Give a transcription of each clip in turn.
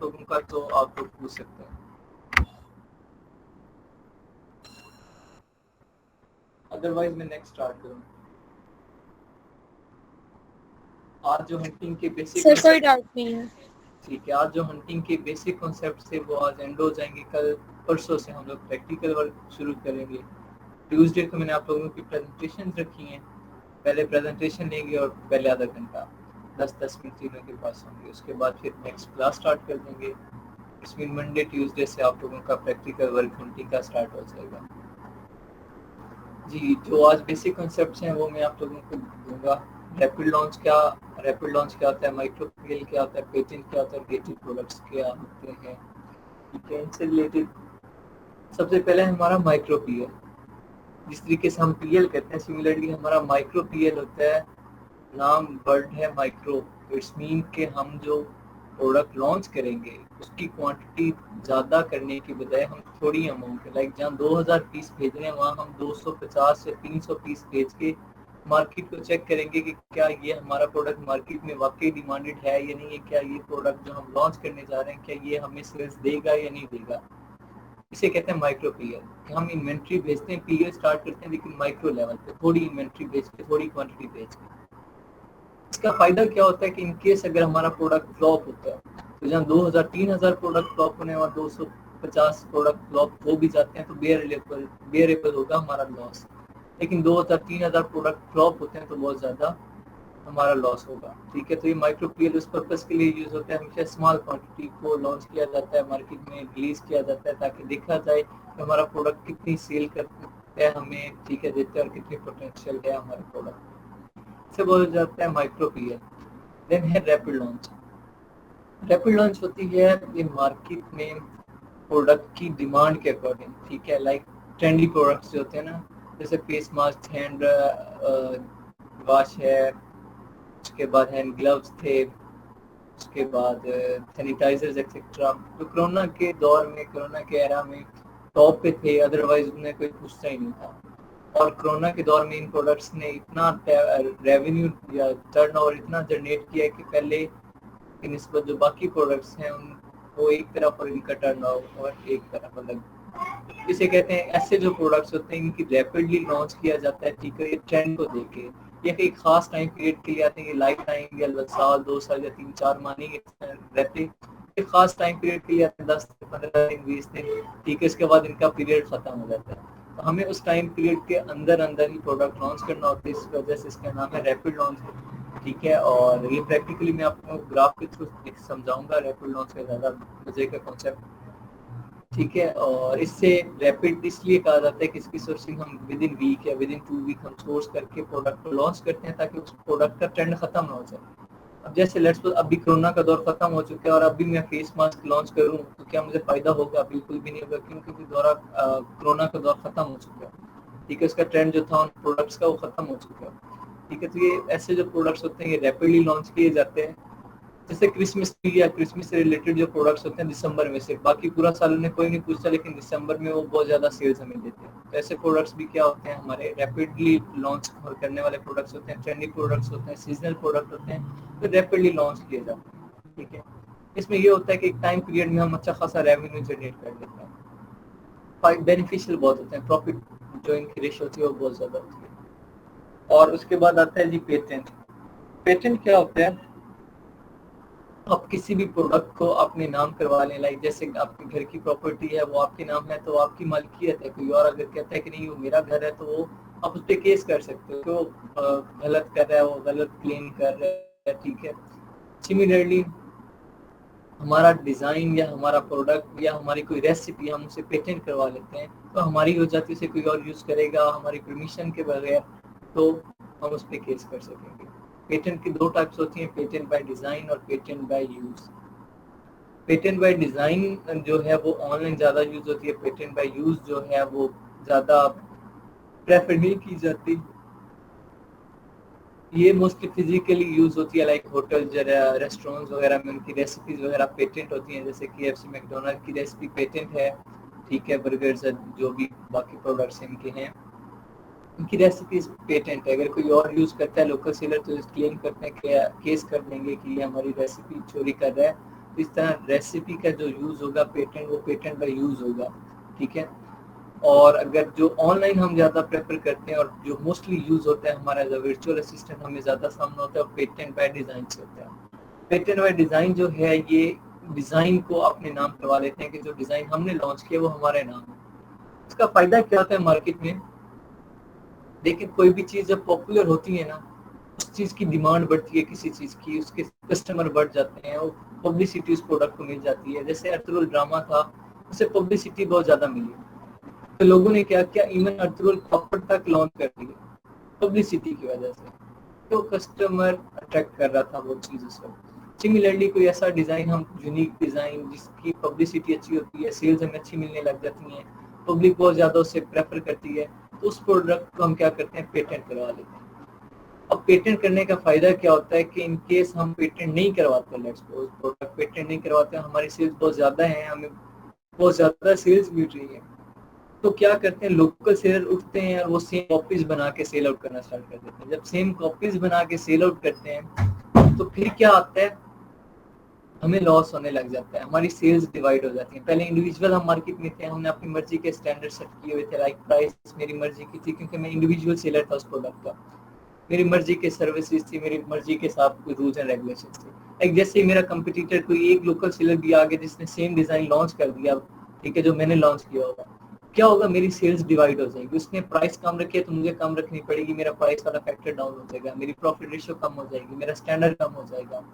लोगों का, तो आप लोग पूछ सकते हैं। अदरवाइज मैं नेक्स्ट स्टार्ट करूँ। आज जो हंटिंग के बेसिक सर कोई डाउट नहीं है। ठीक है, आज जो हंटिंग के बेसिक कॉन्सेप्ट थे वो आज एंड हो जाएंगे। कल परसों से हम लोग प्रैक्टिकल वर्क शुरू करेंगे। ट्यूसडे को मैंने आप लोगों की प्रेजेंटेशन रखी हैं, पहले प्रेजेंटेशन लेंगे और पहले आधा घंटा 10-10 मिनट तीनों के पास होंगे। उसके बाद फिर नेक्स्ट क्लास स्टार्ट कर देंगे। इसमें मंडे ट्यूसडे से आप लोगों का प्रैक्टिकल वर्क हंटिंग का स्टार्ट हो जाएगा। जी, जो आज बेसिक कॉन्सेप्ट्स हैं वो मैं आप लोगों को दूंगा। रैपिड लॉन्च क्या होता है, माइक्रो पीएल क्या होता है, पेटेंट क्या होता है, गेटेड प्रोडक्ट्स क्या होते हैं, ठीक है। इनसे रिलेटेड सबसे पहले हमारा माइक्रो पीएल। जिस तरीके से हम पीएल करते हैं, सिमिलरली हमारा माइक्रो पीएल होता है। नाम वर्ड है माइक्रो, तो इट्स मीन कि हम जो प्रोडक्ट लॉन्च करेंगे उसकी क्वांटिटी ज़्यादा करने की बजाय हम थोड़ी अमाउंट, लाइक जहाँ 2000 पीस भेज रहे हैं वहाँ हम 250 से 300 पीस भेज के मार्केट को चेक करेंगे कि क्या ये हमारा प्रोडक्ट मार्केट में वाकई डिमांडेड है या नहीं है, क्या ये प्रोडक्ट जो हम लॉन्च करने जा रहे हैं क्या ये हमें सेल्स देगा या नहीं देगा। इसे कहते हैं माइक्रो पीएल, कि हम इन्वेंट्री भेजते हैं, पीएल स्टार्ट करते हैं लेकिन माइक्रो लेवल पे, थोड़ी इन्वेंट्री भेज के, थोड़ी क्वांटिटी भेज के। इसका फायदा क्या होता है कि इन केस अगर हमारा प्रोडक्ट फ्लॉप होता है, तो जहाँ 2000-3000 प्रोडक्ट फ्लॉप होने और 250 प्रोडक्ट फ्लॉप हो भी जाते हैं तो बेयरेबल होगा हमारा लॉस। लेकिन 2000-3000 प्रोडक्ट फ्लॉप होते हैं तो बहुत ज़्यादा हमारा लॉस होगा, ठीक है। तो ये माइक्रो पीएल उस पर्पज़ के लिए यूज़ होता है। हमेशा स्मॉल क्वांटिटी को लॉन्च किया जाता है, मार्केट में रिलीज़ किया जाता है ताकि देखा जाए कि हमारा प्रोडक्ट कितनी सेल करता है हमें, ठीक है, देता है और कितनी पोटेंशियल है हमारे प्रोडक्ट से बोला जाता है माइक्रो पीएल। देन है रैपिड लॉन्च। रैपिड लॉन्च होती है ये मार्केट में प्रोडक्ट की डिमांड के अकॉर्डिंग, ठीक है। लाइक ट्रेंडी प्रोडक्ट्स जो होते हैं ना, जैसे फेस मास्क, हैंड वॉश है, उसके बाद हैंड ग्लव्स थे, उसके बाद सैनिटाइजर्स एक्सेट्रा, तो कोरोना के दौर में, कोरोना के एरा में टॉप पे थे, अदरवाइज उन्हें कोई पूछता ही नहीं था। और कोरोना के दौर में इन प्रोडक्ट्स ने इतना रेवेन्यू या टर्नओवर इतना जनरेट किया है कि पहले की निस्बत जो बाकी प्रोडक्ट्स हैं उनको एक तरफ और इनका टर्नओवर एक तरफ अलग। इसे कहते हैं ऐसे जो प्रोडक्ट्स होते हैं इनकी रैपिडली लॉन्च किया जाता है, ठीक है, ये ट्रेंड को देके। ये एक खास टाइम पीरियड के लिए आते हैं, ये लाइफ टाइम या साल 2 साल या 3-4 महीने रहते हैं। एक खास टाइम पीरियड के लिए आते हैं, 10-15 दिन 20 दिन, ठीक है। इसके बाद इनका पीरियड खत्म हो जाता है, तो हमें उस टाइम पीरियड के अंदर अंदर ही प्रोडक्ट लॉन्च करना होता है। इस वजह से इसका नाम है रैपिड लॉन्च, ठीक है। और ये प्रैक्टिकली मैं आपको ग्राफ के थ्रू समझाऊंगा रैपिड लॉन्च का ज़्यादा मजे का कॉन्सेप्ट, ठीक है। और इससे रैपिड इसलिए कहा जाता है कि इसकी सोर्सिंग हम विद इन वीक या विद इन 2 वीक हम सोर्स करके प्रोडक्ट को लॉन्च करते हैं ताकि उस प्रोडक्ट का ट्रेंड खत्म ना हो जाए। अब जैसे लेट्स सपोज अभी कोरोना का दौर खत्म हो चुका है और अभी मैं फेस मास्क लॉन्च करूं तो क्या मुझे फायदा होगा? बिल्कुल भी नहीं होगा, क्योंकि कोरोना का दौर खत्म हो चुका है, ठीक है। उसका ट्रेंड जो था उन प्रोडक्ट्स का वो खत्म हो चुका है, ठीक है। तो ये ऐसे जो प्रोडक्ट्स होते हैं ये रैपिडली लॉन्च किए जाते हैं। जैसे क्रिसमस ट्री या क्रिसमस से रिलेटेड जो प्रोडक्ट्स होते हैं दिसंबर में से, बाकी पूरा साल उन्हें कोई नहीं पूछता, लेकिन दिसंबर में वो बहुत ज़्यादा सेल्स हमें देते हैं। तो ऐसे प्रोडक्ट्स भी क्या होते हैं, हमारे रैपिडली लॉन्च करने वाले प्रोडक्ट्स होते हैं, ट्रेंडी प्रोडक्ट्स होते हैं, सीजनल प्रोडक्ट होते हैं, तो रैपिडली लॉन्च किए जाते हैं, ठीक है। इसमें ये होता है कि एक टाइम पीरियड में हम अच्छा खासा रेवेन्यू जनरेट कर लेते हैं, बेनिफिशियल बहुत होते हैं, प्रॉफिट जो इनकी रेशियो होती है वो बहुत ज़्यादा होती है। और उसके बाद आता है जी पेटेंट। पेटेंट क्या होता है? आप किसी भी प्रोडक्ट को अपने नाम करवा लें, लाइक जैसे आपके घर की प्रॉपर्टी है वो आपके नाम है तो आपकी मालिकियत है। कोई और अगर कहता है कि नहीं वो मेरा घर है तो वो आप उस पर केस कर सकते हो कि वो गलत कर रहा है, वो गलत क्लेम कर रहा है, ठीक है। सिमिलरली हमारा डिज़ाइन या हमारा प्रोडक्ट या हमारी कोई रेसिपी हम उसे पेटेंट करवा लेते हैं तो हमारी हो जाती है, उसे कोई और यूज़ करेगा हमारी परमिशन के बगैर, तो हम उस पर केस कर सकेंगे। पेटेंट की 2 टाइप्स होती हैं, पेटेंट बाय डिज़ाइन और patent by use. Patent by design जो है वो ऑनलाइन ज़्यादा यूज़ होती है, पेटेंट बाय यूज़ जो है वो ज़्यादा प्रेफर नहीं की जाती। ये मोस्टली फिजिकली यूज़ होती है, लाइक होटल रेस्टोरेंट्स वगैरह में उनकी रेसिपीज़ वगैरह पेटेंट होती हैं, जैसे KFC मैकडोनल्ड की रेसिपी पेटेंट है, ठीक है। बर्गर्स जो भी बाकी प्रोडक्ट्स इनके हैं उनकी रेसिपीज पेटेंट है। अगर कोई और यूज़ करता है लोकल सेलर तो क्लेम करते हैं, केस कर देंगे कि ये हमारी रेसिपी चोरी कर रहा है, तो इस तरह रेसिपी का जो यूज़ होगा पेटेंट, वो पेटेंट का यूज़ होगा, ठीक है। और अगर जो ऑनलाइन हम ज़्यादा प्रेफर करते हैं और जो मोस्टली यूज़ होता है हमारा एज अ वर्चुअल असिस्टेंट, हमें ज़्यादा सामना होता है पेटेंट बाय डिज़ाइन से होता है। पेटेंट बाय डिज़ाइन जो है ये डिज़ाइन को अपने नाम करवा लेते हैं कि जो डिज़ाइन हमने लॉन्च किया वो हमारे नाम है। इसका फ़ायदा क्या होता है मार्केट में, लेकिन कोई भी चीज़ जब पॉपुलर होती है ना, उस चीज़ की डिमांड बढ़ती है, किसी चीज़ की उसके कस्टमर बढ़ जाते हैं और पब्लिसिटी उस प्रोडक्ट को मिल जाती है। जैसे अर्तुगरुल ड्रामा था, उसे पब्लिसिटी बहुत ज़्यादा मिली, तो लोगों ने क्या किया, इवन अर्तुगरुल पापड़ तक लॉन्च कर दिया पब्लिसिटी की वजह से, तो कस्टमर अट्रैक्ट कर रहा था वो चीज़ उसको। सिमिलरली कोई ऐसा डिज़ाइन, हम यूनिक डिज़ाइन जिसकी पब्लिसिटी अच्छी होती है, सेल्स हमें अच्छी मिलने लग जाती हैं, पब्लिक बहुत ज़्यादा उससे प्रेफर करती है, तो उस प्रोडक्ट को हम क्या करते हैं, पेटेंट करवा लेते हैं। अब पेटेंट करने का फायदा क्या होता है कि इन केस हम पेटेंट नहीं करवाते, लेट्स सपोज प्रोडक्ट पेटेंट नहीं करवाते, हमारी सेल्स बहुत ज़्यादा है, हमें बहुत ज़्यादा सेल्स मिल रही है, तो क्या करते हैं, लोकल सेलर उठते हैं और वो सेम कॉपीज बना के सेल आउट करना स्टार्ट कर देते हैं। जब सेम कॉपीज बना के सेल आउट करते हैं तो फिर क्या आता है, हमें लॉस होने लग जाता है, हमारी सेल्स डिवाइड हो जाती है। पहले इंडिविजुअल हम मार्केट में थे, हमने अपनी मर्जी के स्टैंडर्ड सेट किए हुए थे, लाइक प्राइस मेरी मर्जी की थी क्योंकि मैं इंडिविजुअल सेलर था उस प्रोडक्ट का, मेरी मर्जी के सर्विसेज थी, मेरी मर्जी के साथ कोई रूल्स एंड रेगुलेशन थे। लाइक जैसे मेरा कंपटीटर कोई एक लोकल सेलर भी आ गया जिसने सेम डिजाइन लॉन्च कर दिया, ठीक है, जो मैंने लॉन्च किया होगा, क्या होगा, मेरी सेल्स डिवाइड हो जाएगी। उसने प्राइस कम रखी है तो मुझे कम रखनी पड़ेगी, मेरा प्राइस वाला फैक्टर डाउन हो जाएगा, मेरी प्रॉफिट रेशियो कम हो जाएगी, मेरा स्टैंडर्ड कम हो जाएगा।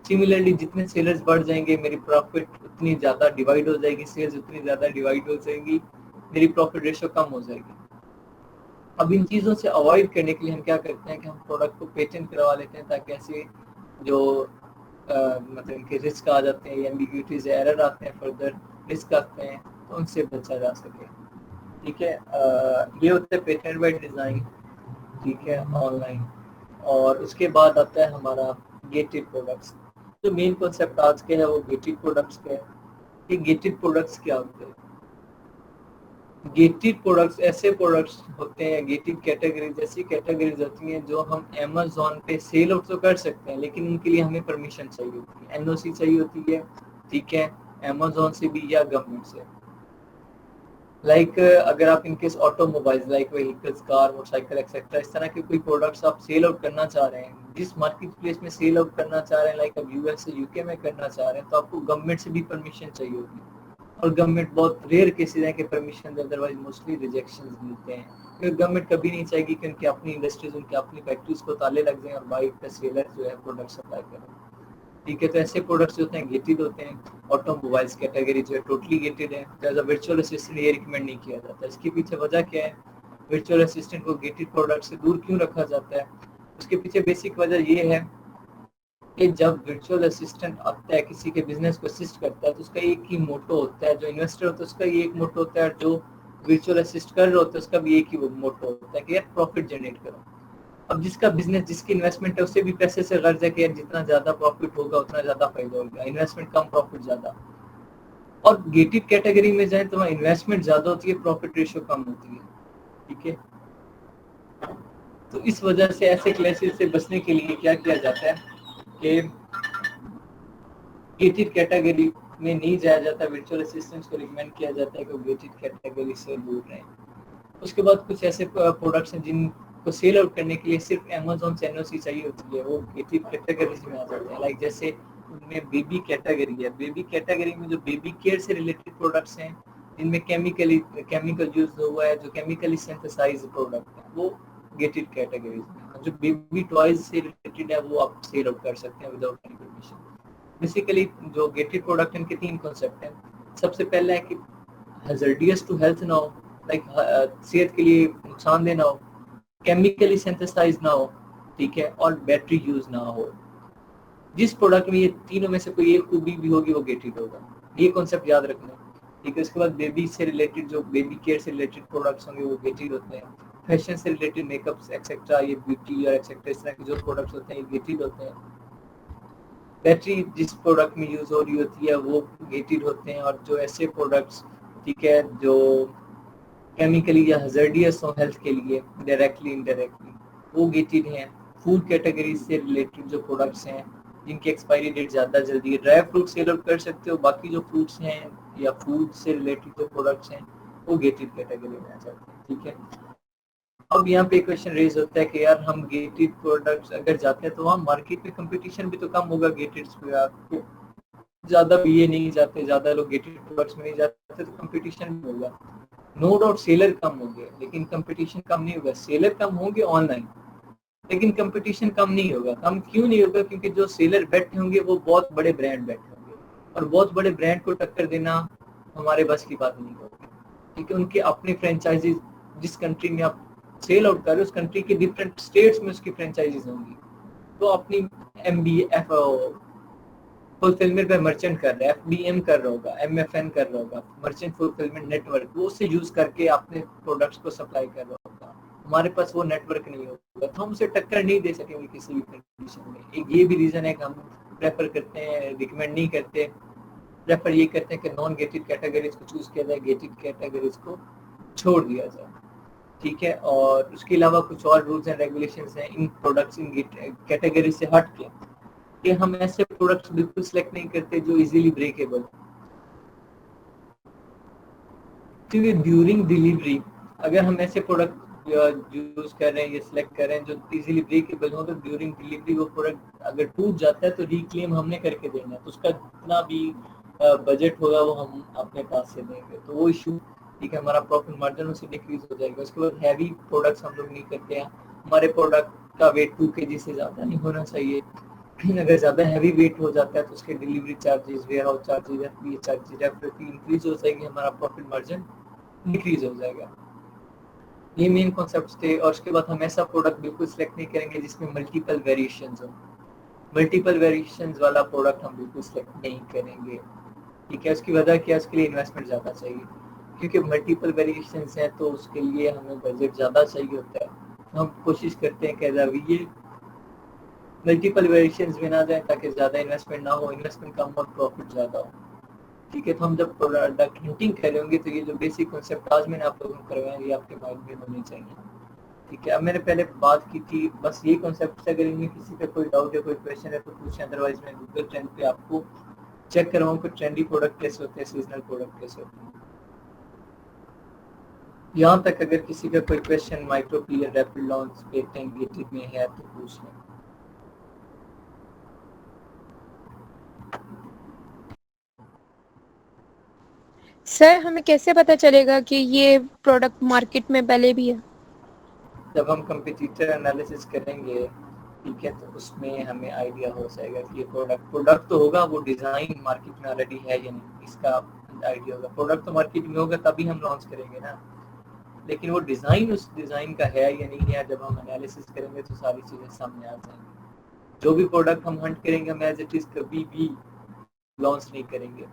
सिमिलरली जितने सेलर्स बढ़ जाएंगे मेरी प्रॉफिट उतनी ज़्यादा डिवाइड हो जाएगी, सेल्स उतनी ज़्यादा डिवाइड हो जाएगी, मेरी प्रॉफिट रेशियो कम हो जाएगी। अब इन चीज़ों से अवॉइड करने के लिए हम क्या करते हैं कि हम प्रोडक्ट को पेटेंट करवा लेते हैं, ताकि ऐसे जो मतलब इनके रिस्क आ जाते हैं, एम्बिग्यूटीज एरर आते हैं, फर्दर रिस्क आते हैं, तो उनसे बचा जा सके, ठीक है। ये होता है पेटेंट बाय डिज़ाइन, ठीक है, ऑनलाइन। और उसके बाद आता है हमारा गेटेड प्रोडक्ट्स। जो मेन कॉन्सेप्ट आज के है वो गेटेड प्रोडक्ट्स का है। ये गेटेड प्रोडक्ट्स क्या होते हैं, गेटेड प्रोडक्ट्स ऐसे प्रोडक्ट्स होते हैं, गेटेड कैटेगरीज ऐसी कैटेगरीज होती हैं जो हम अमेज़न पे सेल आउट तो कर सकते हैं, लेकिन उनके लिए हमें परमिशन चाहिए होती है, एनओसी चाहिए होती है, ठीक है, अमेज़न से भी या गवर्नमेंट से। लाइक अगर आप in case automobiles like vehicles, car, motorcycle etcetera, इस तरह के कोई प्रोडक्ट्स आप सेल आउट करना चाह रहे हैं, जिस मार्केट प्लेस में सेल आउट करना चाह रहे हैं, लाइक अब यूएस से यूके में करना चाह रहे हैं, तो आपको गवर्नमेंट से भी परमिशन चाहिए होगी। और गवर्नमेंट बहुत रेयर केसेस हैं कि परमिशन, अदरवाइज मोस्टली रिजेक्शंस मिलते हैं, क्योंकि गवर्नमेंट कभी नहीं चाहेगी कि उनकी अपनी इंडस्ट्रीज, उनकी अपनी फैक्ट्रीज को ताले लग जाएं और बाइक का सेलर जो है प्रोडक्ट सप्लाई करें, ठीक है। तो ऐसे प्रोडक्ट्स जो होते हैं गेटेड होते हैं। ऑटोमोबाइल्स कैटेगरी जो है टोटली गेटेड है, एज अ वर्चुअल असिस्टेंट ये रिकमेंड नहीं किया जाता। इसके पीछे वजह क्या है, वर्चुअल असिस्टेंट को गेटेड प्रोडक्ट से दूर क्यों रखा जाता है, उसके पीछे बेसिक वजह ये है कि जब वर्चुअल असिस्टेंट आता है किसी के बिजनेस को असिस्ट करता है, तो उसका एक ही मोटो होता है, जो इन्वेस्टर होता है उसका ये एक मोटो होता है, जो वर्चुअल असिस्ट कर रहे होते हैं उसका भी एक ही मोटो होता है कि यार प्रॉफिट जनरेट करो। अब जिसका बिजनेस, जिसकी इन्वेस्टमेंट है, उससे भी पैसे से गर्ज है कि यार जितना ज्यादा प्रॉफिट होगा उतना ज्यादा फायदा होगा, इन्वेस्टमेंट कम प्रॉफिट ज्यादा। और गेटेड कैटेगरी में जाए तो वहाँ इन्वेस्टमेंट ज्यादा होती है, प्रॉफिट रेशियो कम होती है, ठीक है। तो इस वजह से ऐसे क्लेसेस से बचने के लिए क्या किया जाता है कि गेटेड कैटेगरी में नहीं जाया जाता, वर्चुअल असिस्टेंट्स को रिकमेंड किया जाता है कि गेटेड कैटेगरी से दूर रहें। उसके बाद कुछ ऐसे प्रोडक्ट्स हैं जिनको सेल आउट करने के लिए सिर्फ अमेज़न से एनओसी चाहिए होती है, वो गेटेड कैटेगरीज में आ जाते हैं। लाइक जैसे उनमें बेबी कैटेगरी है, बेबी कैटेगरी में जो बेबी केयर से रिलेटेड प्रोडक्ट्स हैं, जिनमें केमिकल यूज हुआ है, जो केमिकली सिंथेसाइज प्रोडक्ट है, वो गेटेड कैटेगरीज में। जो बेबी टॉयज से रिलेटेड है वो आप सेल आउट कर सकते हैं विदाउट एनी परमिशन। बेसिकली जो गेटेड प्रोडक्ट इनके तीन कॉन्सेप्ट हैं। सबसे पहला है कि हैजर्डियस टू हेल्थ ना हो, लाइक सेहत के लिए नुकसानदेह ना हो, केमिकली सिंथेसाइज ना हो, ठीक है, और बैटरी यूज ना हो। जिस प्रोडक्ट में ये तीनों में से कोई एक खूबी भी होगी वो गेटेड होगा, ये कॉन्सेप्ट याद रखना, ठीक है। उसके बाद बेबी से रिलेटेड, जो बेबी केयर से रिलेटेड प्रोडक्ट्स होंगे वो गेटेड होते हैं। फैशन से रिलेटेड मेकअप एक्सेट्रा, ये ब्यूटी और एक्सेट्रा, इस तरह के जो प्रोडक्ट्स होते हैं ये गेटेड होते हैं। बैटरी जिस प्रोडक्ट में यूज हो रही होती है वो गेटेड होते हैं। और जो ऐसे प्रोडक्ट्स, ठीक है, जो केमिकली या हजर्डियस हो हेल्थ के लिए डायरेक्टली इनडायरेक्टली, वो गेटेड हैं। फूड कैटेगरी से रिलेटेड जो प्रोडक्ट्स हैं जिनकी एक्सपायरी डेट ज़्यादा जल्दी है। ड्राई फ्रूट सेल आउट कर सकते हो, बाकी जो फ्रूट्स हैं या फूड से रिलेटेड जो प्रोडक्ट्स हैं वो गेटेड कैटेगरी में आ जाते हैं। ठीक है, अब यहाँ पे क्वेश्चन रेज होता है कि यार हम गेटेड प्रोडक्ट्स अगर जाते हैं तो वहाँ मार्केट में कंपटीशन भी तो कम होगा गेटेड पे। आपको ज़्यादा ये नहीं जाते, ज़्यादा लोग गेटेड प्रोडक्ट्स में नहीं जाते तो कंपटीशन भी होगा। नो डाउट सेलर कम होंगे लेकिन कंपटीशन कम नहीं होगा। सेलर कम होंगे ऑनलाइन लेकिन कंपटीशन कम नहीं होगा। कम क्यों नहीं होगा? क्योंकि जो सेलर बैठे होंगे वो बहुत बड़े ब्रांड बैठे होंगे और बहुत बड़े ब्रांड को टक्कर देना हमारे बस की बात नहीं होगी, क्योंकि उनके अपने फ्रेंचाइजीज, जिस कंट्री में आप सेल आउट कर रहे हो उस कंट्री के डिफरेंट स्टेट्स में उसकी फ्रेंचाइजीज होंगी। तो अपनी MBF फुलफिलमेंट पे मर्चेंट कर रहा है, FBM कर रहा होगा, MFN कर रहा होगा, मर्चेंट फुलफिलमेंट नेटवर्क, वो उससे यूज करके अपने प्रोडक्ट्स को सप्लाई कर रहा होगा। हमारे पास वो नेटवर्क नहीं होगा तो हम उसे टक्कर नहीं दे सकेंगे किसी भी कंडीशन में। एक ये भी रीजन है कि हम प्रेफर करते हैं, रिकमेंड नहीं करते, प्रेफर ये करते हैं कि नॉन गेटेड कैटेगरीज को चूज किया जाए, गेटेड कैटेगरीज को छोड़ दिया जाए। ठीक है, और उसके अलावा कुछ और रूल्स एंड रेगुलेशंस हैं इन प्रोडक्ट्स इन कैटेगरी से हट के कि हम ऐसे प्रोडक्ट्स बिल्कुल सिलेक्ट नहीं करते जो इजीली ब्रेकेबल, क्योंकि ड्यूरिंग डिलीवरी अगर हम ऐसे प्रोडक्ट यूज कर रहे हैं या सिलेक्ट कर रहे हैं जो इजीली ब्रेकेबल हो तो ड्यूरिंग डिलीवरी वो प्रोडक्ट अगर टूट जाता है तो रिक्लेम हमने करके देना है, तो उसका जितना भी बजट होगा वो हम अपने पास से देंगे, तो वो इशू ठीक है, हमारा प्रॉफिट मार्जिन उससे डिक्रीज हो जाएगा। उसके बाद हैवी प्रोडक्ट्स हम लोग नहीं करते हैं, हमारे प्रोडक्ट का वेट 2 kg से ज़्यादा नहीं होना चाहिए। अगर ज़्यादा हैवी वेट हो जाता है तो उसके delivery charges, warehouse charges, FBA charges, FFP increase हो जाएगी, हमारा प्रॉफिट मार्जिन डिक्रीज हो जाएगा। ये मेन कॉन्सेप्ट थे। और उसके बाद हम ऐसा प्रोडक्ट बिल्कुल सिलेक्ट नहीं करेंगे जिसमें मल्टीपल वेरिएशंस हो। मल्टीपल वेरिएशंस वाला प्रोडक्ट हम बिल्कुल सिलेक्ट नहीं करेंगे। ठीक है, उसकी वजह क्या है? उसके लिए इन्वेस्टमेंट ज़्यादा चाहिए, क्योंकि मल्टीपल वेरिएशंस हैं तो उसके लिए हमें बजट ज़्यादा चाहिए होता है। तो हम कोशिश करते हैं कि ये मल्टीपल वेरिएशंस में ना जाए ताकि ज़्यादा इन्वेस्टमेंट ना हो, इन्वेस्टमेंट कम और प्रॉफिट ज़्यादा हो। ठीक है, तो हम जब प्रोडक्ट हिंटिंग कर रहे होंगे तो ये जो बेसिक कॉन्सेप्ट आज मैंने आप लोगों को करवाया ये आपके माइंड में होने चाहिए। ठीक है, अब मैंने पहले बात की थी बस ये कॉन्सेप्ट से, अगर इनमें किसी का कोई डाउट है, कोई क्वेश्चन है तो पूछें, अदरवाइज मैं गूगल ट्रेंड पे आपको चेक करवाऊँ कि ट्रेंडी प्रोडक्ट कैसे होते हैं, सीजनल प्रोडक्ट कैसे होते हैं। यहाँ तक अगर किसी का कोई question micro clear, rapid launch, patent, gated में है तो पूछ लें। सर हमें कैसे पता चलेगा कि ये प्रोडक्ट मार्केट में पहले भी है? जब हम कंपटीटर एनालिसिस करेंगे, ठीक है, तो उसमें हमें आइडिया हो जाएगा कि ये प्रोडक्ट तो होगा, वो डिज़ाइन मार्केट में ऑलरेडी है या नहीं, इसका आइडिया होगा। प्रोडक्ट तो मार्केट में होगा तभी हम लॉन्च करेंगे ना, लेकिन वो डिज़ाइन उस डिज़ाइन का है या नहीं है, जब हम एनालिसिस करेंगे तो सारी चीज़ें सामने आ जाएंगी। जो भी प्रोडक्ट हम हंट करेंगे हम एज इट इज़ कभी भी लॉन्च नहीं करेंगे,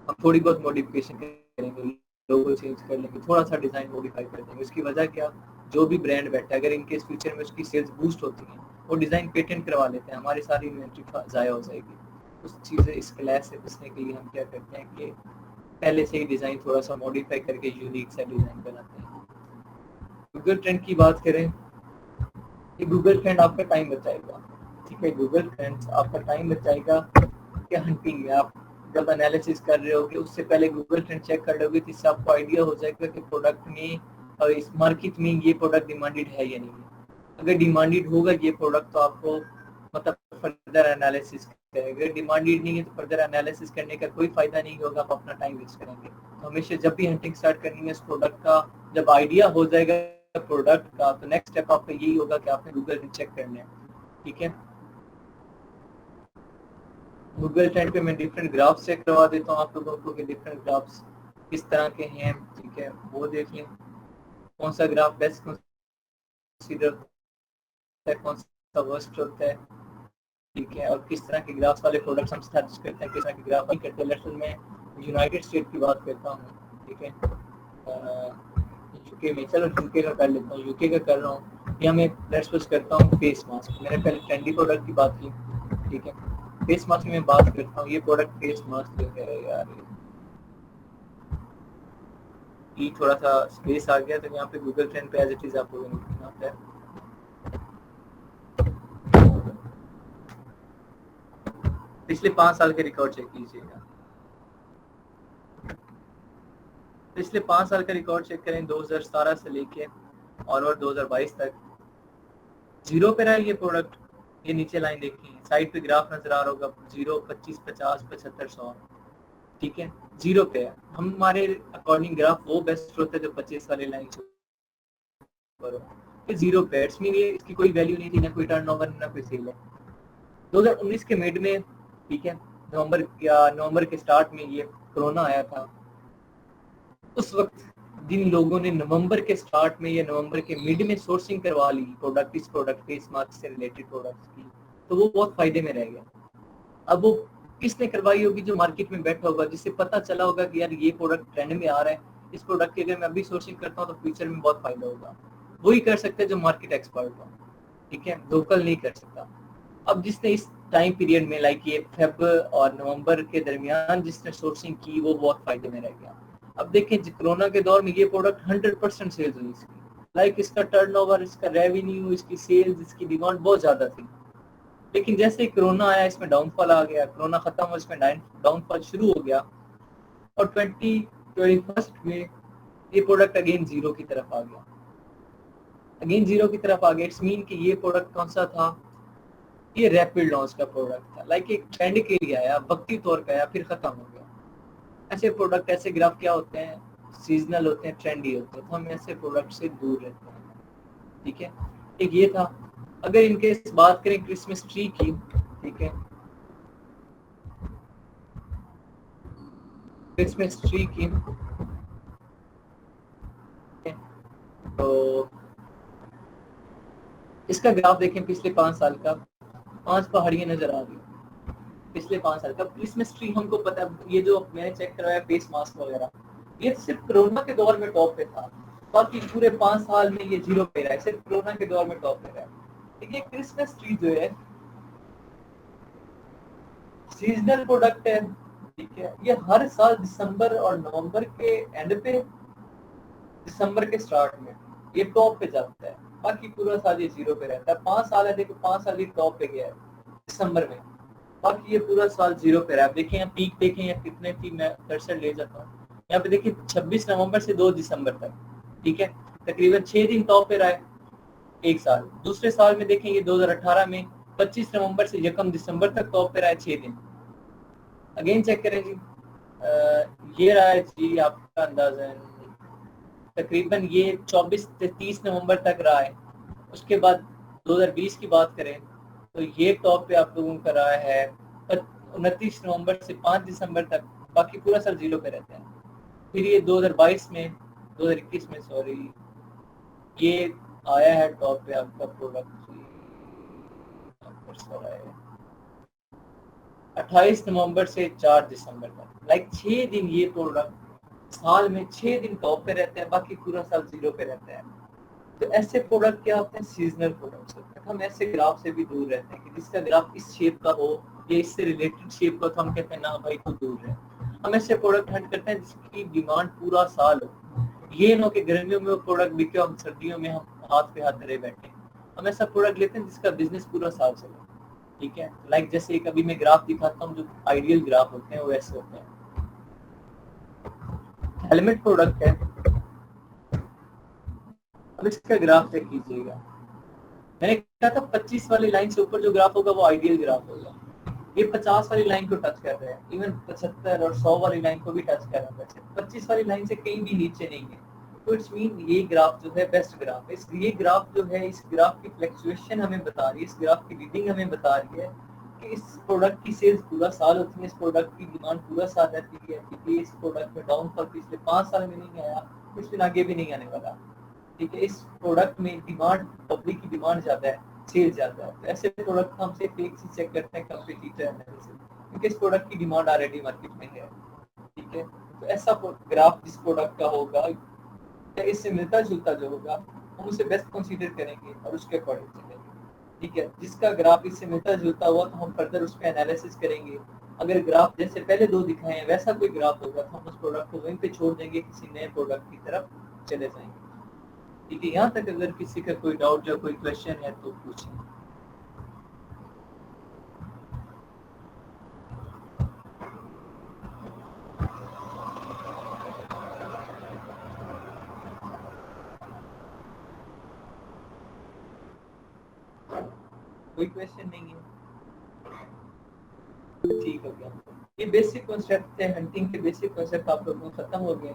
हम थोड़ी बहुत मॉडिफिकेशन करेंगे, लोगो चेंज कर लेंगे, थोड़ा सा डिज़ाइन मॉडिफाई कर देंगे। उसकी वजह क्या? जो भी ब्रांड बैठा है अगर इनके फ्यूचर में उसकी सेल्स बूस्ट होती हैं, वो डिज़ाइन पेटेंट करवा लेते हैं, हमारी सारी इन्वेंट्री ज़ाया हो जाएगी। उस चीज़ें इस क्लास से बचने के लिए हम क्या करते हैं कि पहले से ही डिज़ाइन थोड़ा सा मॉडिफाई करके यूनिक सा डिज़ाइन बनाते हैं। गूगल ट्रेंड की बात करें, ये गूगल ट्रेंड आपका टाइम बचाएगा। ठीक है, गूगल ट्रेंड्स आपका टाइम बचाएगा कि हंटिंग में आप जब एनालिसिस कर रहे होगे उससे पहले गूगल ट्रेंड चेक कर लोगे, जिससे आपको आइडिया हो जाएगा कि प्रोडक्ट में और इस मार्केट में ये प्रोडक्ट डिमांडेड है या नहीं है। अगर डिमांडेड होगा ये प्रोडक्ट तो आपको मतलब फर्दर एनालिसिस करेंगे, अगर डिमांडेड नहीं है तो फर्दर एनालिसिस करने का कोई फायदा नहीं होगा, आप अपना टाइम वेस्ट करेंगे। तो हमेशा जब भी हंटिंग स्टार्ट करनी है इस प्रोडक्ट का, जब आइडिया हो जाएगा प्रोडक्ट का, तो नेक्स्ट स्टेप आपका यही होगा कि आपने गूगल ट्रेंड चेक करना है। ठीक है, गूगल ट्रेंड पे मैं डिफरेंट ग्राफ्स चेक करवा देता हूँ आप लोगों को कि डिफरेंट ग्राफ्स किस तरह के हैं। ठीक है, वो देख लें कौन सा ग्राफ बेस्ट कंसीडर होता है, कौन सा वर्स्ट होता है। ठीक है, और किस तरह के ग्राफ्स वाले प्रोडक्ट्स हम सर्च करते हैं, किस तरह के ग्राफ नहीं करते। लेसन मैं यूनाइटेड स्टेट की बात करता हूँ। ठीक है, यूके में, चलो यूके का कर लेता हूँ, यूके का कर रहा हूँ। या मैं लेट्स करता हूँ फेस मास्क, मैंने पहले ट्रेंडी प्रोडक्ट की बात की। ठीक है, फेस मास्क में बात करता हूँ, ये प्रोडक्ट फेस मास्क जो है यार, ये थोड़ा सा स्पेस आ गया तो यहाँ पे गूगल ट्रेंड पे एज इट इज आप लोगों ने लिखना होता है। पिछले 5 साल के रिकॉर्ड चेक कीजिएगा, पिछले 5 साल का रिकॉर्ड चेक करें, 2017 से लेके और 2022 तक जीरो पे रहा है ये प्रोडक्ट। ये नीचे लाइन देखिए, साइड पे ग्राफ नजर आ रहा होगा, 0, 25, 50, 75, 100, ठीक है, जीरो पे है। हमारे अकॉर्डिंग ग्राफ वो बेस्ट होता है जो 25 वाली लाइन से ऊपर हो, ये जीरो पे, इट्स मीन ये इसकी कोई वैल्यू नहीं थी, ना कोई टर्नओवर ना कोई सेल है। 2019 के मिड में, ठीक है, नवंबर के स्टार्ट में ये कोरोना आया था। उस वक्त जिन लोगों ने नवंबर के स्टार्ट में या नवंबर के मिड में सोर्सिंग करवा ली प्रोडक्ट, इस प्रोडक्ट के, इस मार्केट से रिलेटेड प्रोडक्ट्स की, तो वो बहुत फायदे में रह गया। अब वो किसने करवाई होगी? जो मार्केट में बैठा होगा, जिससे पता चला होगा कि यार ये प्रोडक्ट ट्रेंड में आ रहा है, इस प्रोडक्ट की अगर मैं अभी सोर्सिंग करता हूँ तो फ्यूचर में बहुत फायदा होगा। वही कर सकते हैं जो मार्केट एक्सपर्ट हो, ठीक है, लोकल नहीं कर सकता। अब जिसने इस टाइम पीरियड में लाइक ये फेब और नवंबर के दरमियान जिसने सोर्सिंग की, वो बहुत फायदे में रह गया। अब देखें कोरोना के दौर में ये प्रोडक्ट 100% सेल्स हुई इसकी, लाइक इसका टर्नओवर, इसका रेवेन्यू, इसकी सेल्स, इसकी डिमांड बहुत ज्यादा थी। लेकिन जैसे ही कोरोना आया, इसमें डाउनफॉल आ गया, कोरोना खत्म हुआ, इसमें डाउनफॉल शुरू हो गया, और 2021 में ये प्रोडक्ट अगेन जीरो की तरफ आ गया, अगेन जीरो की तरफ आ गया। इट्स मीन कि ये प्रोडक्ट कौन सा था? ये रैपिड लॉन्च का प्रोडक्ट था, लाइक एक ट्रेंड के लिए आया, वक्ती तौर पे आया, फिर खत्म हो गया। ऐसे प्रोडक्ट, ऐसे ग्राफ क्या होते हैं? सीजनल होते हैं, ट्रेंडी होते हैं, तो हम ऐसे प्रोडक्ट से दूर रहते हैं, ठीक है। एक ये था। अगर इनके बात करें क्रिसमस ट्री की, ठीक है, क्रिसमस ट्री की, तो इसका ग्राफ देखें पिछले 5 साल का, 5 पहाड़ियां नजर आ रही है पिछले 5 साल का। क्रिसमस ट्री हमको पता है, ये जो मैंने चेक करवाया फेस मास्क वगैरह, ये सिर्फ कोरोना के दौर में टॉप पे था, बाकी पूरे 5 साल में ये जीरो पे रहा है, सिर्फ कोरोना के दौर में टॉप पे रहा है। देखिए क्रिसमस ट्री जो है सीजनल प्रोडक्ट है, ठीक है, ये हर साल दिसंबर और नवंबर के एंड पे, दिसंबर के स्टार्ट में ये टॉप पे जाता है, बाकी पूरा साल ये जीरो पे रहता है। 5 साल है, देखो 5 साल ये टॉप पे गया है दिसंबर में, बाकी ये पूरा साल जीरो पे रहा है। देखिए यहाँ पीक देखें या कितने थी, मैं कर्सर ले जाता हूँ यहाँ पे, देखिए 26 नवंबर से 2 दिसंबर तक, ठीक है, तकरीबन 6 दिन टॉप पे रहा है एक साल। दूसरे साल में देखेंगे 2018 में 25 नवंबर से 1 दिसंबर तक टॉप पे रहा है 6 दिन। अगेन चेक करें जी, ये रहा है जी आपका अंदाजन तकरीबन ये 24 से 30 नवंबर तक रहा है। उसके बाद 2020 की बात करें तो ये टॉप पे आप लोगों का रहा है 29 नवंबर से 5 दिसंबर तक, बाकी पूरा साल जीरो पे रहते हैं। फिर ये 2022 में, 2021 में सॉरी, ये आया है टॉप पे आपका प्रोडक्ट 28 नवंबर से 4 दिसंबर तक, लाइक 6 दिन ये प्रोडक्ट साल में 6 दिन टॉप पे रहते हैं, बाकी पूरा साल जीरो पे रहते हैं। तो ऐसे प्रोडक्ट क्या होते हैं? सीजनल प्रोडक्ट्स होते हैं। हम ऐसे ग्राफ से भी दूर रहते हैं कि जिसका ग्राफ इस शेप का हो या इससे रिलेटेड शेप का, तो हम कहते हैं ना भाई तो दूर है। हम ऐसे प्रोडक्ट हंट करते हैं जिसकी डिमांड पूरा साल हो, ये ना कि गर्मियों में वो प्रोडक्ट बिके, हम सर्दियों में हम हाथ पे हाथ धरे बैठे। हम ऐसा प्रोडक्ट लेते हैं जिसका बिजनेस पूरा साल चले, ठीक है। लाइक जैसे एक अभी मैं ग्राफ दिखाता हूँ, जो आइडियल ग्राफ होते हैं वो ऐसे होते हैं। हेलमेट प्रोडक्ट है, अब इसका ग्राफ चेक कीजिएगा। मैंने कहा था 25 वाली लाइन से ऊपर जो ग्राफ होगा वो आइडियल ग्राफ होगा। ये 50 वाली लाइन को टच कर रहे हैं, इवन 75 और 100 वाली लाइन को भी टच कर रहा है, 25 वाली लाइन से कहीं भी नीचे नहीं है। तो इट्स मीन ये ग्राफ जो है बेस्ट ग्राफ है। ये ग्राफ जो है, इस ग्राफ की फ्लक्चुएशन हमें बता रही है, इस ग्राफ की रीडिंग हमें बता रही है कि इस प्रोडक्ट की सेल्स पूरा साल होती है, इस प्रोडक्ट की डिमांड पूरा साल रहती है, क्योंकि इस प्रोडक्ट में डाउनफॉल पिछले 5 साल में नहीं आया, कुछ दिन आगे भी नहीं आने वाला, ठीक है। इस प्रोडक्ट में डिमांड, पब्लिक की डिमांड ज्यादा है, सेल ज्यादा है। तो ऐसे प्रोडक्ट हम सिर्फ एक चीज चेक करते हैं, कंपटीटर एनालिसिस, क्योंकि इस प्रोडक्ट की डिमांड ऑलरेडी मार्केट में है, ठीक है। तो ऐसा ग्राफ जिस प्रोडक्ट का होगा या इससे मिलता जुलता जो होगा, हम उसे बेस्ट कंसीडर करेंगे और उसके अकॉर्डिंग चलेंगे, ठीक है। जिसका ग्राफ इससे मिलता जुलता हुआ तो हम फर्दर उस पर एनालिसिस करेंगे। अगर ग्राफ जैसे पहले 2 दिखाए हैं वैसा कोई ग्राफ होगा तो हम उस प्रोडक्ट को वहीं पे छोड़ देंगे, किसी नए प्रोडक्ट की तरफ चले जाएंगे, ठीक है। यहाँ तक अगर किसी का कोई डाउट या कोई क्वेश्चन है तो पूछें। कोई क्वेश्चन नहीं है? ठीक हो गया। ये बेसिक कॉन्सेप्ट थे, हंटिंग के बेसिक कॉन्सेप्ट आप लोगों को खत्म हो गए।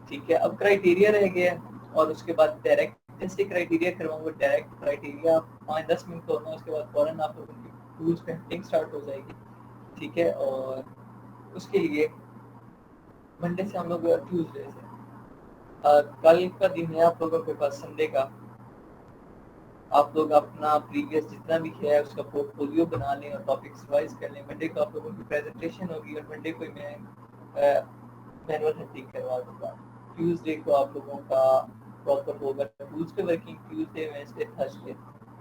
ठीक है, अब क्राइटेरिया रह गया और उसके बाद डायरेक्ट जैसे क्राइटेरिया करवाऊंगा, डायरेक्ट क्राइटेरिया 5-10 मिनट होगा, उसके बाद फौरन आप लोगों की टूल्स पे हंटिंग स्टार्ट हो जाएगी। ठीक है, और उसके लिए मंडे से हम लोग ट्यूसडे से कल का दिन है आप लोगों के पास, संडे का। आप लोग अपना प्रीवियस जितना भी किया है उसका पोर्टफोलियो बना लें और टॉपिक्स रिवाइज कर लें। मंडे को आप लोगों की प्रेजेंटेशन होगी और मंडे को मैं मैनुअल हंटिंग करवा दूंगा। ट्यूसडे को आप लोगों का प्रॉपर होगा टूल्स पे वर्किंग, ट्यूसडे वेडनेसडे थर्सडे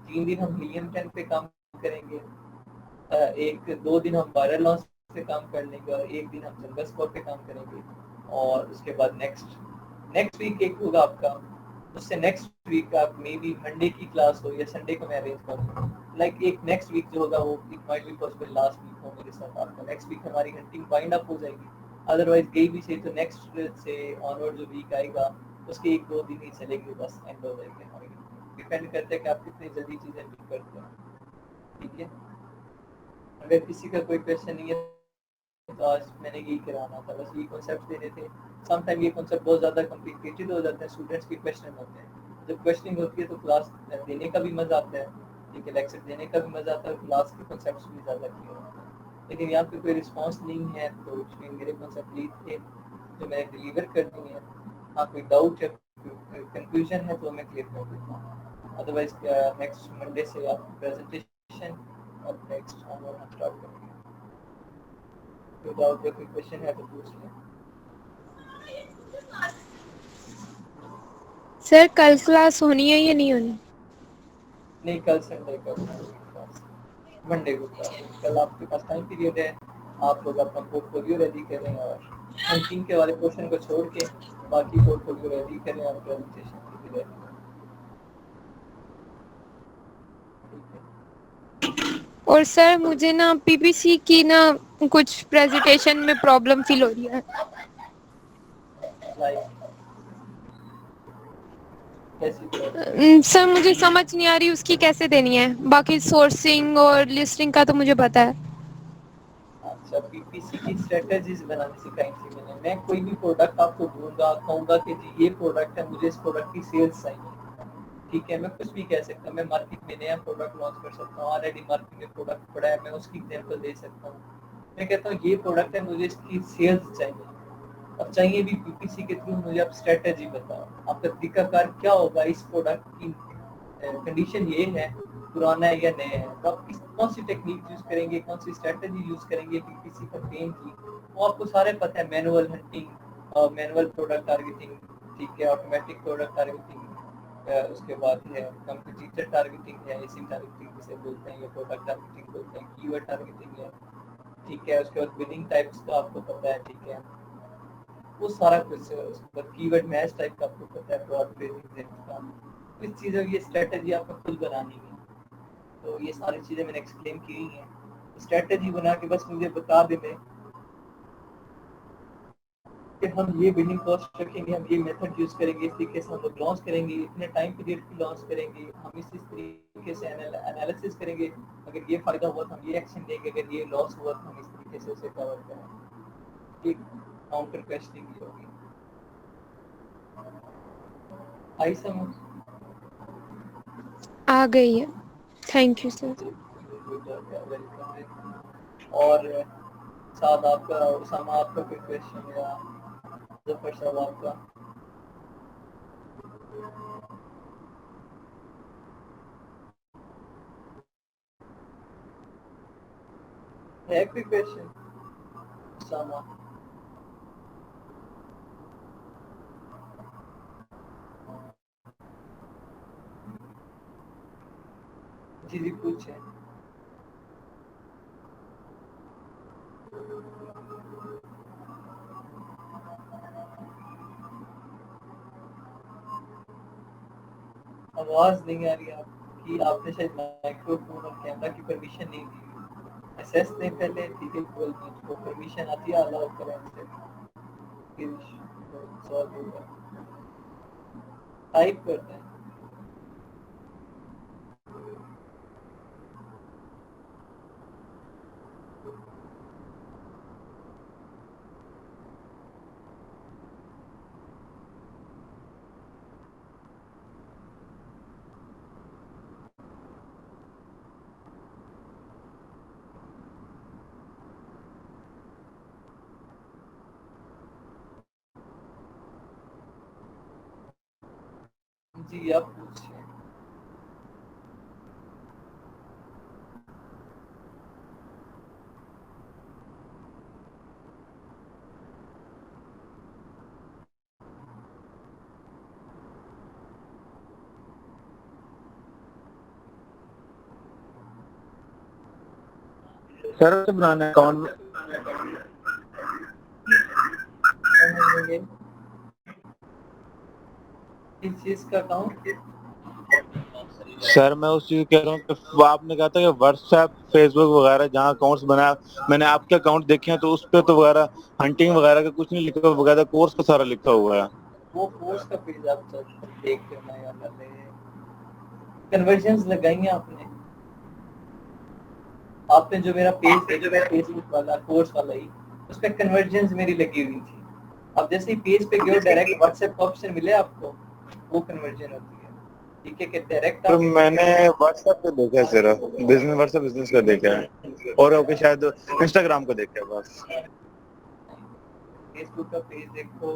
3 दिन हम हीलियम 10 पे काम करेंगे। 1-2 दिन हम वायरल लॉन्च पे काम कर लेंगे और 1 दिन हम जंगल स्पॉट पे काम करेंगे। और उसके बाद नेक्स्ट वीक एक होगा आपका, उससे नेक्स्ट वीक आप मे बी मंडे की क्लास हो या संडे को मैं अरेंज करूँ। लाइक एक नेक्स्ट वीक जो होगा वो it might be possible last week हो मेरे साथ आपका। नेक्स्ट वीक हमारी हंटिंग वाइंड अप हो जाएगी। अदरवाइज गई भी सही तो नेक्स्ट से ऑनवर्ड जो वीक आएगा उसके 1-2 दिन ही चलेगी, बस एंड हो जाएगी हमारी। डिपेंड करता है कि आप कितनी जल्दी चीज़ें डील करते हैं। ठीक है, अगर किसी का कोई क्वेश्चन नहीं है तो आज मैंने यही कराना था, बस यही कॉन्सेप्ट देने थे। समटाइम ये कॉन्सेप्ट बहुत ज़्यादा कॉम्प्लिकेटेड हो जाते हैं, स्टूडेंट्स के क्वेश्चन होते हैं। जब क्वेश्चनिंग होती है तो क्लास देने का भी मज़ा आता है, ठीक है, लेक्चर देने का भी मज़ा आता है, क्लास के कॉन्सेप्ट भी ज़्यादा क्लियर होते हैं। लेकिन यहाँ पे कोई रिस्पॉन्स नहीं है तो इसमें मेरे कॉन्सेप्ट यही थे जो मैंने डिलीवर कर दी है। हाँ, कोई डाउट है, कंफ्यूजन है तो मैं क्लियर कर देता हूँ। अदरवाइज नेक्स्ट मंडे से आप प्रेजेंटेशन और नेक्स्ट ऑनवर्ड हम स्टार्ट करेंगे। कोई डाउट या कोई क्वेश्चन है तो पूछ लें। सर कल क्लास होनी है या नहीं होनी? नहीं, कल संडे का क्लास, मंडे को क्लास। कल आपके पास टाइम पीरियड है, आप लोग अपना पोर्टफोलियो रेडी करें और हंटिंग के वाले पोर्शन को छोड़ के बाकी पोर्टफोलियो रेडी करें और प्रेजेंटेशन के लिए रेडी करें। और सर मुझे ना पीपीसी की ना कुछ प्रेजेंटेशन में प्रॉब्लम फील हो रही है। लाइक कैसी प्रॉब्लम? सर मुझे समझ नहीं आ रही उसकी कैसे देनी है, बाकी सोर्सिंग और लिस्टिंग का तो मुझे पता है। अच्छा, पीपीसी की स्ट्रेटजीज बनानी सिखाई थी मैंने। मैं कोई भी प्रोडक्ट आपको दूंगा, कहूँगा कि जी ये प्रोडक्ट है, मुझे इस प्रोडक्ट की सेल्स चाहिए। ठीक है, मैं कुछ भी कह सकता हूँ, मैं मार्केट में नया प्रोडक्ट लॉन्च कर सकता हूँ, ऑलरेडी मार्केट में प्रोडक्ट पड़ा है, मैं उसकी एग्जांपल दे सकता हूँ। मैं कहता हूँ ये प्रोडक्ट है, मुझे इसकी सेल्स चाहिए। अब चाहिए भी पीपीसी के थ्रू, मुझे आप स्ट्रेटजी बताओ, आपका तरीकाकार क्या होगा, इस प्रोडक्ट की कंडीशन ये है, पुराना है या नया है, तो आप कौन सी टेक्निक यूज करेंगे, कौन सी स्ट्रेटजी यूज करेंगे पीपीसी कैंपेन की, वो आपको सारे पता है। Manual hunting, manual product targeting, ठीक है, ऑटोमेटिक प्रोडक्ट टारगेटिंग, उसके बाद है कंपटीटर टारगेटिंग है, एसिम टारगेटिंग जिसे बोलते हैं, या प्रोडक्ट टारगेटिंग बोलते हैं, कीवर्ड टारगेटिंग है। ठीक है, उसके बाद बिलिंग टाइप्स का आपको पता है। ठीक है, वो सारा कुछ है। उसके बाद कीवर्ड मैच टाइप का आपको पता है, ब्रॉड बेसिक का। इस चीज़ों की स्ट्रेटजी आपको खुद बनानी है। तो ये सारी चीज़ें मैंने एक्सप्लेन की हुई हैं। स्ट्रेटजी बना के बस मुझे बता दें कि हम ये बिलिंग कॉस्ट रखेंगे, हम ये मेथड यूज़ करेंगे, इस तरीके से हम लोग लॉन्च करेंगे, इतने टाइम पीरियड की लॉन्च करेंगे, हम इस तरीके से एनालिसिस करेंगे, अगर ये फ़ायदा हुआ तो हम ये एक्शन लेंगे, अगर ये लॉस हुआ तो हम इस तरीके से उसे कवर करेंगे। एक काउंटर क्वेश्चनिंग भी होगी। आई समझ? आ गई है, थैंक यू सर। और साथ आपका उसामा, आपका कोई क्वेश्चन या जफर साहब आपका? है कोई क्वेश्चन उसामा? जी जी पूछे। आवाज नहीं आ रही आपकी, आपने शायद माइक्रोफोन और कैमरा की परमिशन नहीं दी। एसएस ने पहले, ठीक है, गूगल मीट को परमिशन आती है, अलाउ करें से फिर सॉल्व होगा। टाइप करते हैं। जी आप पूछिए। सर बनाना अकाउंट किस चीज का अकाउंट? सर मैं उस चीज कह रहा हूँ कि आपने कहा था कि व्हाट्सएप फेसबुक वगैरह जहाँ अकाउंट्स बनाया, मैंने आपके अकाउंट देखे हैं तो उस पे तो वगैरह हंटिंग वगैरह का कुछ नहीं लिखा हुआ, वगैरह कोर्स का सारा लिखा हुआ है। वो कोर्स का पेज आप देख लेना या पहले कन्वर्जन्स लगाई हैं आपने जो मेरा पेज देखा है फेसबुक वाला कोर्स वाला ही, उस पर कन्वर्जन्स मेरी लगी हुई थी। अब जैसे ही पेज पे गए डायरेक्ट व्हाट्सएप का ऑप्शन मिले आपको, वो कन्वर्जन होती है। ठीक है कि डायरेक्ट तो आप मैंने व्हाट्सएप पे देखा है सिर्फ, बिजनेस व्हाट्सएप बिजनेस का देखा है, और ओके शायद इंस्टाग्राम को देखा है बस। फेसबुक का पेज देखो,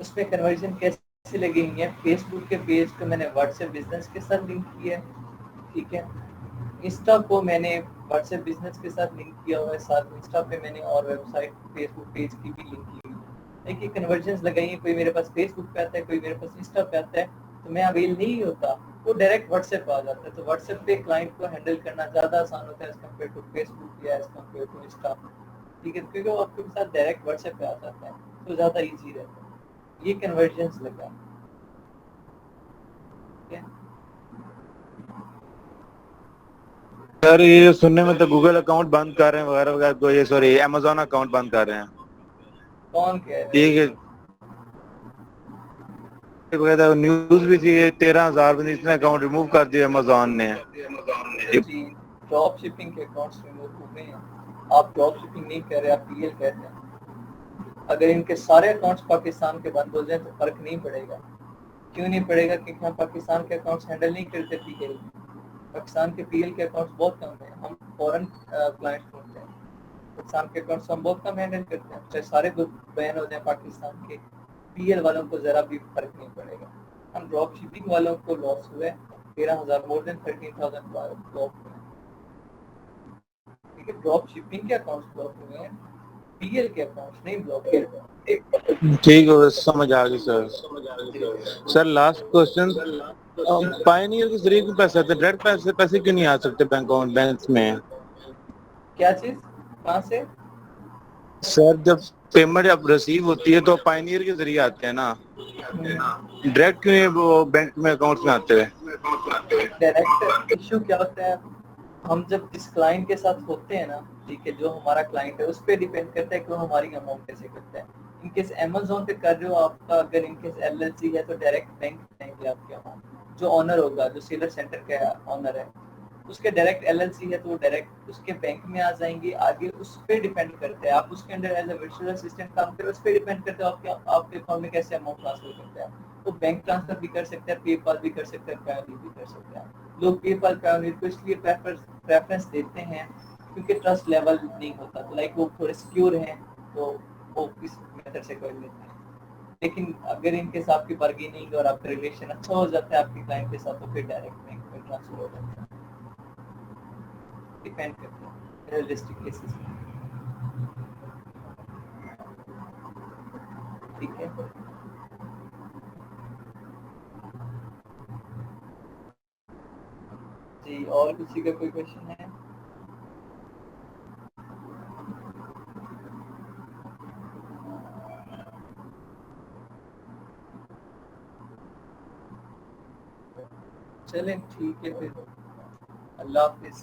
उसमें कन्वर्जन कैसे लगी हुई है। फेसबुक के पेज को मैंने व्हाट्सएप बिजनेस के साथ लिंक किया है, ठीक है। इंस्टा को मैंने व्हाट्सएप बिजनेस के साथ लिंक किया हुआ है, साथ इंस्टा पे मैंने और वेबसाइट फेसबुक पेज की भी लिंक की हुई है। देखिए कन्वर्जन्स लगाई है, कोई मेरे पास फेसबुक पे आता है, कोई मेरे पास इंस्टा पे आता है, तो मैं अवेल नहीं होता, वो डायरेक्ट व्हाट्सएप आ जाता है। तो व्हाट्सएप पे क्लाइंट को हैंडल करना ज़्यादा आसान होता है एज कम्पेयर टू फेसबुक या एज कम्पेयर टू इंस्टा, ठीक है, क्योंकि वो आपके साथ डायरेक्ट व्हाट्सएप पे आ जाता है, तो ज़्यादा ईजी रहता है। ये कन्वर्जन्स लगा, ठीक है। सर ये सुनने में तो गूगल अकाउंट बंद कर रहे हैं वगैरह वगैरह, तो ये सॉरी अमेजोन अकाउंट बंद कर रहे हैं। कौन कह रहे ठीक है, न्यूज भी थी 13,000 बंदे इसने अकाउंट रिमूव कर दिया अमेजोन ने। जी, ड्रॉप शिपिंग के अकाउंट्स रिमूव हो गए हैं। आप ड्रॉप शिपिंग नहीं कर रहे, आप पीएल कर रहे हैं। अगर इनके सारे अकाउंट्स पाकिस्तान के बंद हो जाए तो फर्क नहीं पड़ेगा। क्यों नहीं पड़ेगा? क्योंकि हम पाकिस्तान के अकाउंट्स हैंडल नहीं करते पीएल। पाकिस्तान के पीएल के अकाउंट्स बहुत कम है, हम फॉरेन क्लाइंट्स ढूंढते हैं। पाकिस्तान के अकाउंट्स हम बहुत कम हैंडल करते हैं, चाहे सारे बैन हो जाए पाकिस्तान के, पीएल वालों को जरा भी फर्क नहीं पड़ेगा। हम ड्रॉप शिपिंग वालों को लॉस हुआ है 13,000, मोर देन 13,000 ब्लॉक हुए हैं, ठीक है। ड्रॉप शिपिंग के अकाउंट्स ब्लॉक हुए हैं, पीएल के अकाउंट्स नहीं ब्लॉक हुए। ठीक है, समझ आ गई sir. Sir last question, Pioneer के जरिए क्यों पैसे आते हैं, डायरेक्ट पैसे क्यों नहीं आ सकते बैंक अकाउंट बैंक में? क्या चीज? कहाँ से? सर जब पेमेंट अब रिसीव होती है तो पायनियर के जरिए आते हैं ना, डायरेक्ट क्यों नहीं वो बैंक में अकाउंट में आते हैं? डायरेक्ट इशू क्या होता है, हम जब जिस क्लाइंट के साथ होते हैं ना, ठीक है, जो हमारा क्लाइंट है उस पर डिपेंड करता है कि वो हमारी अमाउंट कैसे करता है। इनकेस अमेजोन पे कर रहे हो आपका, अगर इनकेस एलएलसी है तो डायरेक्ट बैंक देंगे आपके अमाउंट। जो ऑनर होगा, जो सेलर सेंटर का ऑनर है, उसके डायरेक्ट एलएलसी है तो वो डायरेक्ट उसके बैंक में आ जाएंगे। आगे उस पर डिपेंड करते हैं, आप उसके under as a virtual assistant काम करें, उस पर डिपेंड करते हो आपके अकाउंट में कैसे अमाउंट ट्रांसफर करते हैं। तो बैंक ट्रांसफर भी कर सकते हैं, पेपाल भी कर सकते हैं, पैयोनीर भी कर सकते हैं। लोग पेपाल पैयोनीर को इसलिए प्रेफरेंस देते हैं क्योंकि ट्रस्ट लेवल नहीं होता, तो लाइक वो थोड़े सिक्योर हैं, तो वो इस मेथड से कर लेते हैं। लेकिन अगर इनके साथ आपकी बार्गेनिंग और आपका रिलेशन अच्छा हो जाता है आपके क्लाइंट के साथ, तो फिर डायरेक्ट बैंक में ट्रांसफर हो जाता है। डिपेंड करता है रियलिस्टिक केसेस में, ठीक है। जी, और किसी का कोई क्वेश्चन है? चलें ठीक है, फिर अल्लाह हाफिज़।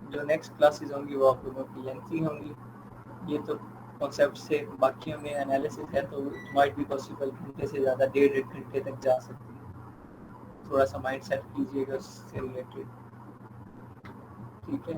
जो नेक्स्ट क्लासेस होंगी वो आप लोगों की लेंथी होंगी। ये तो कॉन्सेप्ट से बाकियों में एनालिसिस है, तो इट माइट बी पॉसिबल घंटे से ज़्यादा 1.5 घंटे तक जा सकती है। थोड़ा सा माइंड सेट कीजिएगा उससे रिलेटेड, ठीक है।